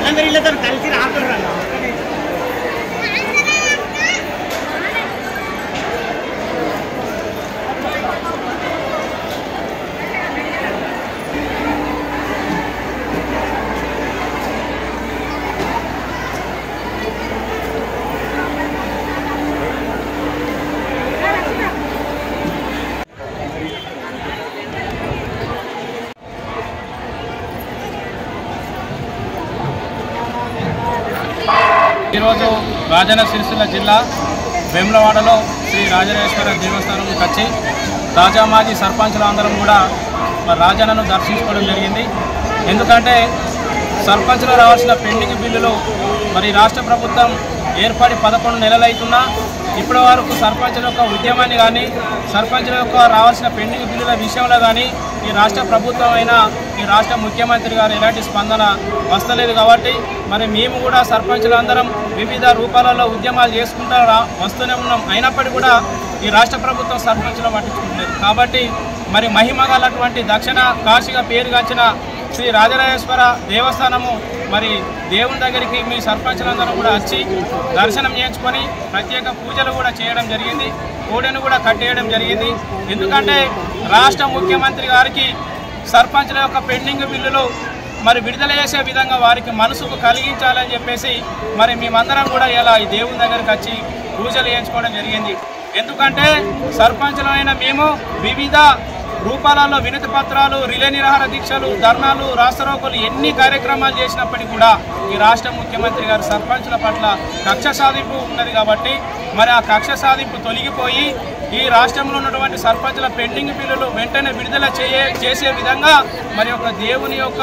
అందరూ ఇళ్ళతో కలిసి రాకుండా ఈరోజు రాజన్న సిరిసిల్ల జిల్లా వేములవాడలో శ్రీ రాజరాజేశ్వర దేవస్థానంకి వచ్చి తాజా మాజీ సర్పంచులందరం కూడా రాజన్నను దర్శించుకోవడం జరిగింది. ఎందుకంటే సర్పంచులు రావాల్సిన పెండింగ్ బిల్లులు మరి రాష్ట్ర ప్రభుత్వం ఏర్పడి 11 నెలలైతున్నా ఇప్పటి వరకు సర్పంచుల యొక్క ఉద్యమాన్ని కానీ సర్పంచుల యొక్క రావాల్సిన పెండింగ్ బిల్లుల విషయంలో కానీ ఈ రాష్ట్ర ప్రభుత్వం అయినా ఈ రాష్ట్ర ముఖ్యమంత్రి గారు ఎలాంటి స్పందన వస్తలేదు. కాబట్టి మరి మేము కూడా సర్పంచులందరం వివిధ రూపాలలో ఉద్యమాలు చేసుకుంటూ వస్తూనే ఉన్నాం. అయినప్పటికీ కూడా ఈ రాష్ట్ర ప్రభుత్వం సర్పంచులు పట్టించుకుంటలేదు. కాబట్టి మరి మహిమ గలటువంటి దక్షిణ కాశీగా పేరుగాంచిన శ్రీ రాజరాజేశ్వర దేవస్థానము మరి దేవుని దగ్గరికి మీ సర్పంచులందరూ కూడా వచ్చి దర్శనం చేయించుకొని ప్రత్యేక పూజలు కూడా చేయడం జరిగింది. కోడెను కూడా కట్టేయడం జరిగింది. ఎందుకంటే రాష్ట్ర ముఖ్యమంత్రి గారికి సర్పంచుల యొక్క పెండింగ్ బిల్లులు మరి విడుదల చేసే విధంగా వారికి మనసుకు కలిగించాలని చెప్పేసి మరి మేమందరం కూడా ఇలా ఈ దేవుని దగ్గరికి వచ్చి పూజలు చేయించుకోవడం జరిగింది. ఎందుకంటే సర్పంచులైన మేము వివిధ రూపాలలో వినతి పత్రాలు, రిలే నిరాహార దీక్షలు, ధర్నాలు, రాస్తారోకోలు ఎన్ని కార్యక్రమాలు చేసినప్పటికీ కూడా ఈ రాష్ట్ర ముఖ్యమంత్రి గారు సర్పంచుల పట్ల కక్ష సాధింపు ఉన్నది. కాబట్టి మరి ఆ కక్ష సాధింపు తొలగిపోయి ఈ రాష్ట్రంలో ఉన్నటువంటి సర్పంచుల పెండింగ్ బిల్లులు వెంటనే విడుదల చేసే విధంగా మరి ఒక దేవుని యొక్క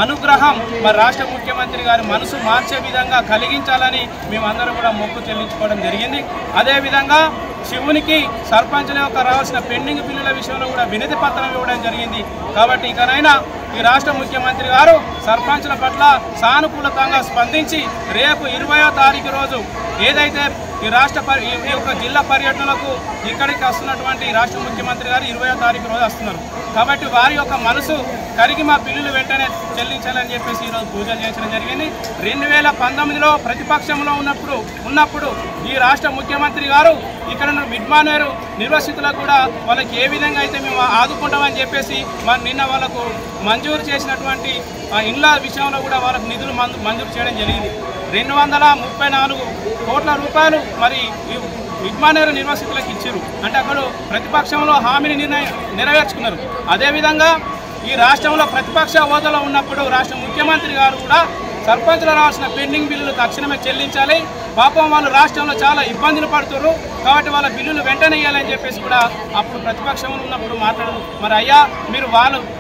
అనుగ్రహం మరి రాష్ట్ర ముఖ్యమంత్రి గారి మనసు మార్చే విధంగా కలిగించాలని మేమందరం కూడా మొక్కు చెల్లించుకోవడం జరిగింది. అదేవిధంగా శివునికి సర్పంచుల యొక్క రావాల్సిన పెండింగ్ బిల్లుల విషయంలో కూడా వినతి పత్రం ఇవ్వడం జరిగింది. కాబట్టి ఇకనైనా ఈ రాష్ట్ర ముఖ్యమంత్రి గారు సర్పంచుల పట్ల సానుకూలతంగా స్పందించి రేపు 20వ తారీఖు రోజు ఏదైతే ఈ యొక్క జిల్లా పర్యటనలకు ఇక్కడికి వస్తున్నటువంటి రాష్ట్ర ముఖ్యమంత్రి గారు 20వ తారీఖు రోజు వస్తున్నారు. కాబట్టి వారి యొక్క మనసు కరిగి మా బిల్లులు వెంటనే చెల్లించాలని చెప్పేసి ఈరోజు పూజలు చేయించడం జరిగింది. 2019లో ప్రతిపక్షంలో ఉన్నప్పుడు ఈ రాష్ట్ర ముఖ్యమంత్రి గారు ఇక్కడ మిడ్మానేరు నిర్వసితులకు కూడా వాళ్ళకి ఏ విధంగా అయితే మేము ఆదుకుంటామని చెప్పేసి మరి నిన్న వాళ్ళకు మంజూరు చేసినటువంటి ఇండ్ల విషయంలో కూడా వాళ్ళకు నిధులు మంజూరు చేయడం జరిగింది. 234 కోట్ల రూపాయలు మరి మిడ్మానేరు నిర్వాసితులకు ఇచ్చారు. అంటే అక్కడ ప్రతిపక్షంలో హామీని నెరవేర్చుకున్నారు. అదేవిధంగా ఈ రాష్ట్రంలో ప్రతిపక్ష హోదాలో ఉన్నప్పుడు రాష్ట్ర ముఖ్యమంత్రి గారు కూడా సర్పంచులు రావాల్సిన పెండింగ్ బిల్లులు తక్షణమే చెల్లించాలి. పాపం వాళ్ళు రాష్ట్రంలో చాలా ఇబ్బందులు పడుతున్నారు. కాబట్టి వాళ్ళ బిల్లులు వెంటనే ఇవ్వాలని చెప్పేసి కూడా అప్పుడు ప్రతిపక్షంలో ఉన్నప్పుడు మాట్లాడరు. మరి అయ్యా మీరు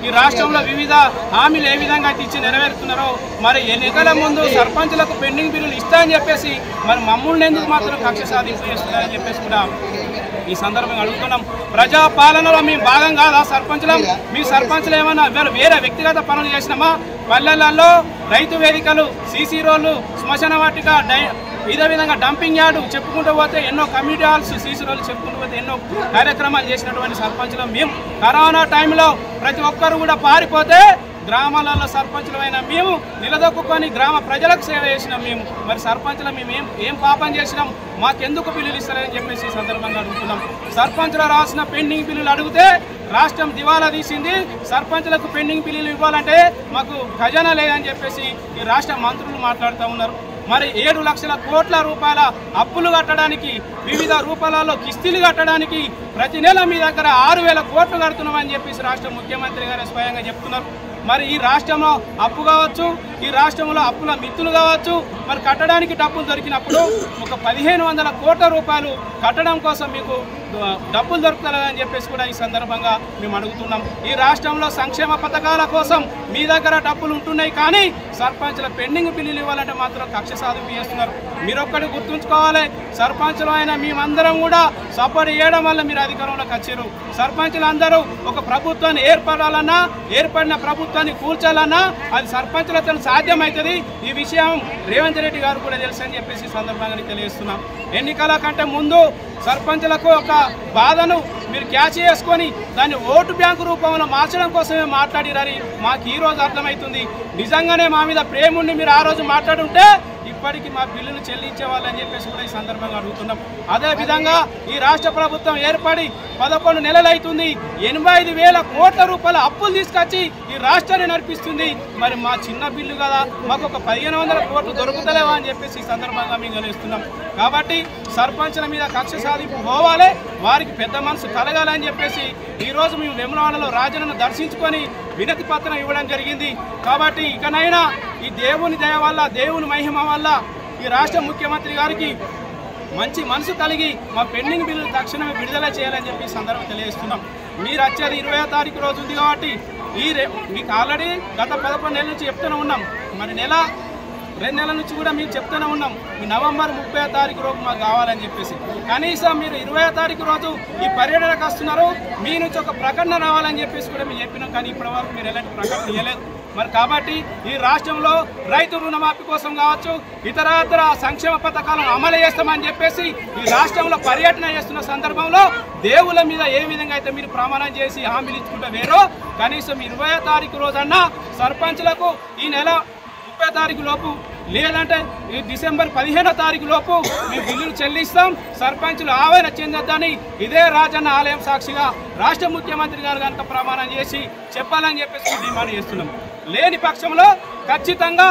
ఈ రాష్ట్రంలో వివిధ హామీలు ఏ విధంగా ఇచ్చి నెరవేరుతున్నారో మరి ఎన్నికల ముందు సర్పంచులకు పెండింగ్ బిల్లులు ఇస్తా అని చెప్పేసి మరి మమ్మల్ని ఎందుకు మాత్రం కక్ష సాధింపు చేస్తున్నారని చెప్పేసి కూడా ఈ సందర్భంగా అడుగుతున్నాం. ప్రజాపాలనలో మేము భాగం కాదా సర్పంచులం? మీ సర్పంచులు ఏమైనా వేరే వ్యక్తిగత పనులు చేసినామా? పల్లెలలో రైతు వేదికలు, సీసీ రోడ్లు, శ్మశాన వాటిక, ఇదే విధంగా డంపింగ్ యార్డు చెప్పుకుంటూ పోతే ఎన్నో కమ్యూనిటీ హాల్స్, సీసీ రోడ్లు చెప్పుకుంటూ పోతే ఎన్నో కార్యక్రమాలు చేసినటువంటి సర్పంచులం మేము. కరోనా టైంలో ప్రతి ఒక్కరు కూడా పారిపోతే గ్రామాలలో సర్పంచులమైన మేము నిలదొక్కుని గ్రామ ప్రజలకు సేవ చేసినాం. మేము మరి సర్పంచులు మేము ఏం పాపం చేసినాం? మాకెందుకు బిల్లులు ఇస్తారని చెప్పేసి ఈ సందర్భంగా అడుగుతున్నాం. సర్పంచులు రావాల్సిన పెండింగ్ బిల్లులు అడిగితే రాష్ట్రం దివాలా తీసింది. సర్పంచులకు పెండింగ్ బిల్లులు ఇవ్వాలంటే మాకు ఖజానా లేదని చెప్పేసి ఈ రాష్ట్ర మంత్రులు మాట్లాడుతూ ఉన్నారు. మరి 7 లక్షల కోట్ల రూపాయల అప్పులు కట్టడానికి, వివిధ రూపాలలో కిస్తీలు కట్టడానికి ప్రతి నెల మీ దగ్గర 6,000 కోట్లు కడుతున్నామని చెప్పేసి రాష్ట్ర ముఖ్యమంత్రి గారు స్వయంగా చెప్తున్నారు. మరి ఈ రాష్ట్రంలో అప్పు కావచ్చు, ఈ రాష్ట్రంలో అప్పుల మిత్తులు కావచ్చు, మరి కట్టడానికి డబ్బులు దొరికినప్పుడు ఒక 1,500 కోట్ల రూపాయలు కట్టడం కోసం మీకు డబ్బులు దొరుకుతాయని చెప్పేసి కూడా ఈ సందర్భంగా మేము అడుగుతున్నాం. ఈ రాష్ట్రంలో సంక్షేమ పథకాల కోసం మీ దగ్గర డబ్బులు ఉంటున్నాయి, కానీ సర్పంచుల పెండింగ్ బిల్లులు ఇవ్వాలంటే మాత్రం కక్ష సాధింపు చేస్తున్నారు. మీరు ఒక్కటి గుర్తుంచుకోవాలి, సర్పంచులు అయినా మేమందరం కూడా సపోర్ట్ చేయడం వల్ల మీరు అధికారంలోకి వచ్చారు. సర్పంచులు అందరూ ఒక ప్రభుత్వాన్ని ఏర్పడాలన్నా, ఏర్పడిన ప్రభుత్వాన్ని కూల్చాలన్నా అది సర్పంచులతో సాధ్యమవుతుంది. ఈ విషయం రేవంత్ రెడ్డి గారు కూడా తెలుసు అని చెప్పేసి సందర్భంగా తెలియజేస్తున్నాం. ఎన్నికల కంటే ముందు సర్పంచులకు ఒక బాధను మీరు క్యాచ్ చేసుకొని దాన్ని ఓటు బ్యాంకు రూపంలో మార్చడం కోసమే మాట్లాడిరని మాకు ఈరోజు అర్థమవుతుంది. నిజంగానే మా మీద ప్రేమ ఉండి మీరు ఆ రోజు మాట్లాడుంటే ఇప్పటికీ మా బిల్లులు చెల్లించే వాళ్ళని చెప్పేసి కూడా ఈ సందర్భంగా అడుగుతున్నాం. అదేవిధంగా ఈ రాష్ట్ర ప్రభుత్వం ఏర్పడి 11 నెలలు అవుతుంది. 85,000 కోట్ల రూపాయల అప్పులు తీసుకొచ్చి ఈ రాష్ట్రాన్ని నడిపిస్తుంది. మరి మా చిన్న బిల్లు కదా, మాకు ఒక 1500 కోట్లు దొరుకుతలేవా అని చెప్పేసి ఈ సందర్భంగా మేము గెలుస్తున్నాం. కాబట్టి సర్పంచుల మీద కక్ష సాధింపు పోవాలి, వారికి పెద్ద మనసు కలగాలని చెప్పేసి ఈరోజు మేము వేములవాడలో రాజన్నను దర్శించుకొని వినతి పత్రం ఇవ్వడం జరిగింది. కాబట్టి ఇకనైనా ఈ దేవుని దయ వల్ల, దేవుని మహిమ వల్ల ఈ రాష్ట్ర ముఖ్యమంత్రి గారికి మంచి మనసు కలిగి మా పెండింగ్ బిల్లులు తక్షణమే విడుదల చేయాలని చెప్పి సందర్భం తెలియజేస్తున్నాం. మీరు వచ్చేది 20వ తారీఖు రోజు ఉంది కాబట్టి మీకు ఆల్రెడీ గత 11 నెలల నుంచి చెప్తూనే ఉన్నాం. మరి 2 నెలల నుంచి కూడా మేము చెప్తూనే ఉన్నాం ఈ నవంబర్ 30వ తారీఖు రోజు మాకు కావాలని చెప్పేసి. కనీసం మీరు 20వ తారీఖు రోజు ఈ పర్యటనకు వస్తున్నారు, మీ నుంచి ఒక ప్రకటన రావాలని చెప్పేసి కూడా మేము చెప్పినాం. కానీ ఇప్పటివరకు మీరు ఎలాంటి ప్రకటన ఇవ్వలేదు. మరి కాబట్టి ఈ రాష్ట్రంలో రైతు రుణమాఫీ కోసం కావచ్చు, ఇతర సంక్షేమ పథకాలను అమలు చేస్తామని చెప్పేసి ఈ రాష్ట్రంలో పర్యటన చేస్తున్న సందర్భంలో దేవుళ్ళ మీద ఏ విధంగా అయితే మీరు ప్రమాణం చేసి హామీలు ఇచ్చుకుంటే వేరో, కనీసం 20వ తారీఖు రోజన్నా సర్పంచులకు ఈ నెల 30వ తారీఖు లోపు లేదంటే ఈ డిసెంబర్ 15వ తారీఖు లోపు మేము బిల్లులు చెల్లిస్తాం, సర్పంచులు ఆవేదన చెందొద్దని ఇదే రాజన్న ఆలయం సాక్షిగా రాష్ట్ర ముఖ్యమంత్రి గారు కనుక ప్రమాణం చేసి చెప్పాలని చెప్పేసి డిమాండ్ చేస్తున్నాం. లేని పక్షంలో ఖచ్చితంగా